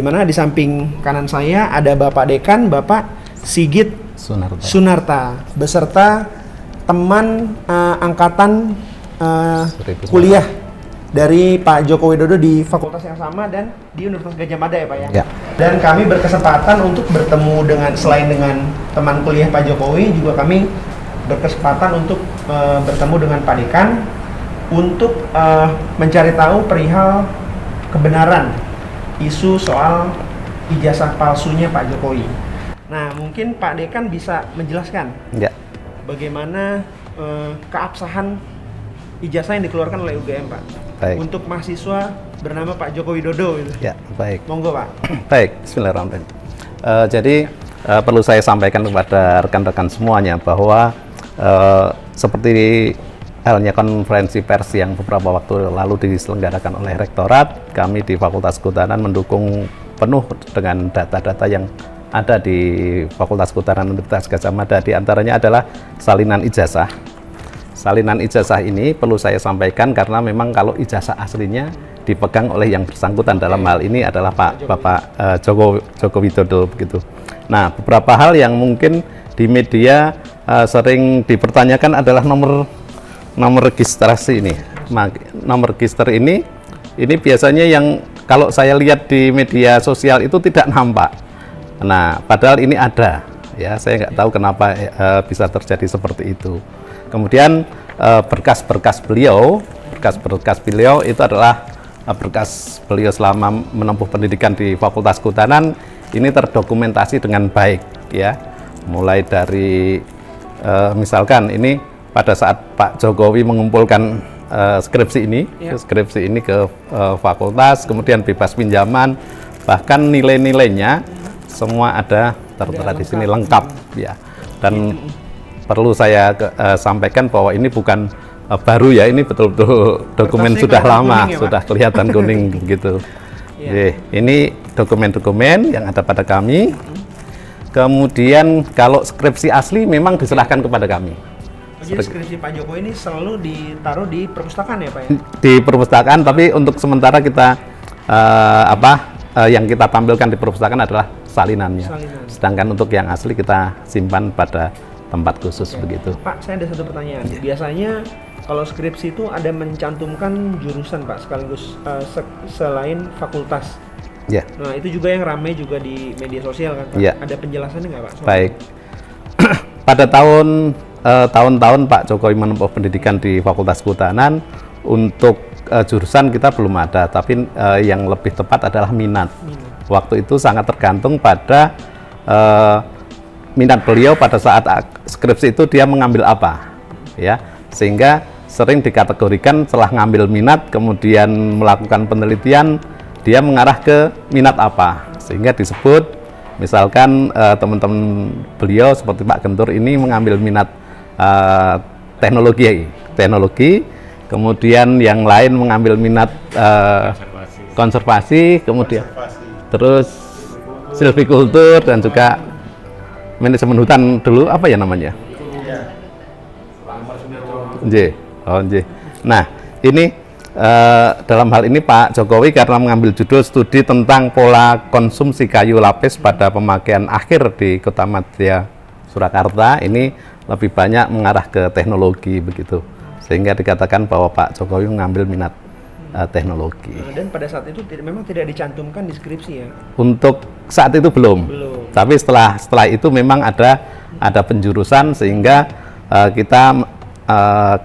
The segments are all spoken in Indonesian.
Dimana di samping kanan saya ada Bapak Dekan, Bapak Sigit Sunarta, beserta teman angkatan kuliah dari Pak Joko Widodo di fakultas yang sama dan di Universitas Gadjah Mada ya Pak ya? Ya. Dan kami berkesempatan untuk bertemu dengan, selain dengan teman kuliah Pak Jokowi, juga kami berkesempatan untuk bertemu dengan Pak Dekan untuk mencari tahu perihal kebenaran isu soal ijazah palsunya Pak Jokowi. Nah, mungkin Pak Dekan bisa menjelaskan bagaimana keabsahan ijazah yang dikeluarkan oleh UGM, Pak. Baik. Untuk mahasiswa bernama Pak Joko Widodo. Gitu. Ya, baik. Monggo, Pak. Baik, bismillahirrahmanirrahim. Jadi perlu saya sampaikan kepada rekan-rekan semuanya bahwa seperti halnya konferensi pers yang beberapa waktu lalu diselenggarakan oleh Rektorat, kami di Fakultas Kehutanan mendukung penuh dengan data-data yang ada di Fakultas Kehutanan Universitas Gadjah Mada. Di antaranya adalah salinan ijazah. Salinan ijazah ini perlu saya sampaikan karena memang kalau ijazah aslinya dipegang oleh yang bersangkutan dalam hal ini adalah Bapak Joko Widodo begitu. Nah, beberapa hal yang mungkin di media sering dipertanyakan adalah nomor registrasi ini. Nomor register ini biasanya yang kalau saya lihat di media sosial itu tidak nampak. Nah, padahal ini ada, ya. Saya nggak tahu kenapa bisa terjadi seperti itu. Kemudian berkas-berkas beliau itu adalah berkas beliau selama menempuh pendidikan di Fakultas Kehutanan ini terdokumentasi dengan baik, ya. Mulai dari misalkan ini pada saat Pak Jokowi mengumpulkan skripsi ini ke fakultas, kemudian bebas pinjaman, bahkan nilai-nilainya semua ada tertera di sini lengkap, ya. Dan perlu saya sampaikan bahwa ini bukan baru, ya, ini betul-betul dokumen sudah lama, sudah kelihatan kuning gitu. Ini dokumen-dokumen yang ada pada kami. Kemudian kalau skripsi asli memang diserahkan kepada kami. Jadi skripsi Pak Jokowi ini selalu ditaruh di perpustakaan ya Pak ya? Di perpustakaan, tapi untuk sementara kita yang kita tampilkan di perpustakaan adalah salinannya. Sedangkan untuk yang asli kita simpan pada tempat khusus begitu. Pak, saya ada satu pertanyaan. Biasanya kalau skripsi itu ada mencantumkan jurusan Pak sekaligus selain fakultas. Ya. Nah, itu juga yang ramai juga di media sosial kan Pak? Ya. Ada penjelasannya nggak Pak? Baik. Pada tahun-tahun Pak Jokowi menempuh pendidikan di Fakultas Kehutanan, untuk jurusan kita belum ada, tapi yang lebih tepat adalah minat. Waktu itu sangat tergantung pada minat beliau pada saat skripsi itu dia mengambil apa, ya, sehingga sering dikategorikan setelah ngambil minat kemudian melakukan penelitian dia mengarah ke minat apa, sehingga disebut misalkan teman-teman beliau seperti Pak Gentur ini mengambil minat teknologi, kemudian yang lain mengambil minat konservasi, kemudian terus silvikultur dan juga manajemen hutan dulu, apa ya namanya? Nah, ini dalam hal ini Pak Jokowi karena mengambil judul studi tentang pola konsumsi kayu lapis pada pemakaian akhir di Kota Madya Surakarta, ini lebih banyak mengarah ke teknologi begitu, sehingga dikatakan bahwa Pak Jokowi mengambil minat teknologi. Dan pada saat itu memang tidak dicantumkan di skripsi ya? Untuk saat itu belum. Tapi setelah itu memang ada penjurusan, sehingga kita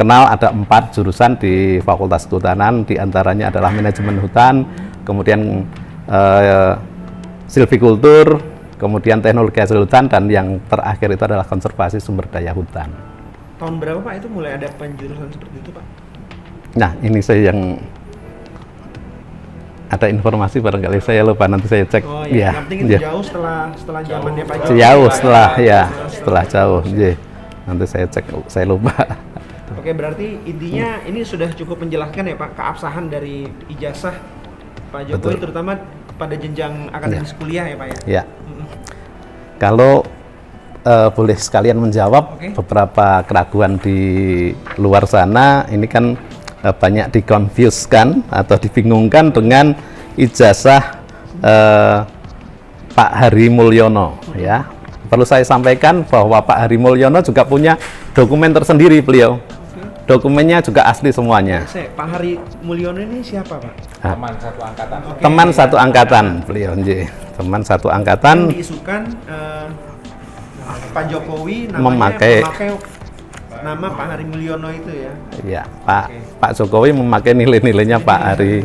kenal ada 4 jurusan di Fakultas Kehutanan, diantaranya adalah manajemen hutan, kemudian silvikultur, kemudian teknologi hasil hutan, dan yang terakhir itu adalah konservasi sumber daya hutan. Tahun berapa Pak itu mulai ada penjurusan seperti itu Pak? Nah, ini saya yang ada informasi, barangkali saya lupa, nanti saya cek. Oh iya, yang penting itu jauh setelah zamannya Pak Jokowi. Jauh setelah jauh. Nanti saya cek, saya lupa. Oke, berarti intinya ini sudah cukup menjelaskan ya Pak, keabsahan dari ijazah Pak Jokowi. Betul. Terutama pada jenjang akademis kuliah ya Pak ya? Ya. Kalau boleh sekalian menjawab beberapa keraguan di luar sana, ini kan banyak dikonfuskan atau dibingungkan dengan ijazah Pak Hari Mulyono ya. Perlu saya sampaikan bahwa Pak Hari Mulyono juga punya dokumen tersendiri beliau. Dokumennya juga asli semuanya. Pak Hari Mulyono ini siapa, Pak? Teman satu angkatan. Oke. Teman satu angkatan beliau, nggih. Teman satu angkatan. Yang diisukan Pak Jokowi namanya Memakai nama Pak Hari Mulyono itu ya. Ya, Pak Jokowi memakai nilai-nilainya Pak Hari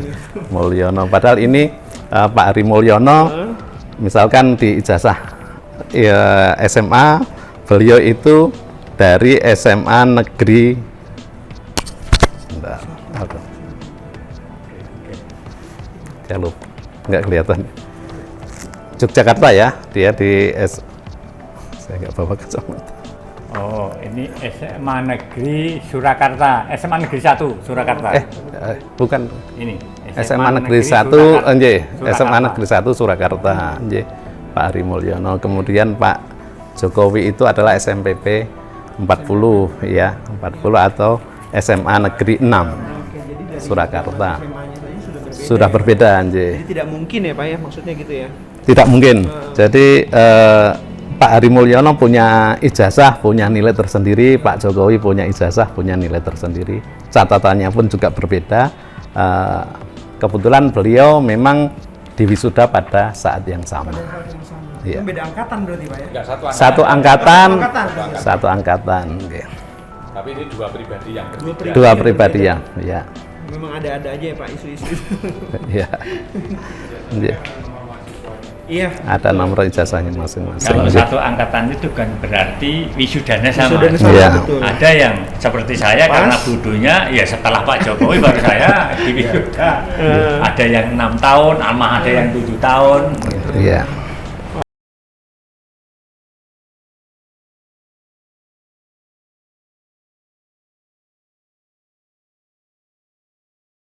Mulyono. Padahal ini Pak Hari Mulyono, misalkan di ijazah ya, SMA, beliau itu dari SMA Negeri. Bentar, apa? Ya lupa, nggak kelihatan. Yogyakarta ya, dia di saya nggak bawa kacamata. Oh, ini SMA Negeri Surakarta, SMA Negeri 1 Surakarta. Bukan. Ini SMA Negeri 1, nggih, SMA Negeri 1 Surakarta, nggih. Pak Hari Mulyono. Kemudian Pak Jokowi itu adalah SMPP 40 ya, 40 atau SMA Negeri 6 Jadi dari Surakarta. SMA-nya saja Sudah berbeda, nggih. Jadi tidak mungkin ya, Pak ya, maksudnya gitu ya. Tidak mungkin. Jadi Pak Hari Mulyono punya ijazah, punya nilai tersendiri. Pak Jokowi punya ijazah, punya nilai tersendiri. Catatannya pun juga berbeda. Kebetulan beliau memang diwisuda pada saat yang sama. Iya. Itu beda angkatan berarti, Pak ya? Enggak Satu angkatan, Angkatan. satu angkatan. Nggih. Tapi ini dua pribadi yang berbeda. Dua pribadi yang, ya, Memang ada-ada aja ya, Pak, isu-isu. ya. Nggih. Iya. Ada nomor ijazahnya masing-masing. Kalau Nggih. satu angkatan itu kan berarti wisudanya sama. Wisudanya sama, Iya. betul. Ada yang seperti saya Pas. karena bodohnya ya setelah Pak Jokowi baru saya di wisuda. Ada yang 6 tahun, ada yang 7 tahun. Iya.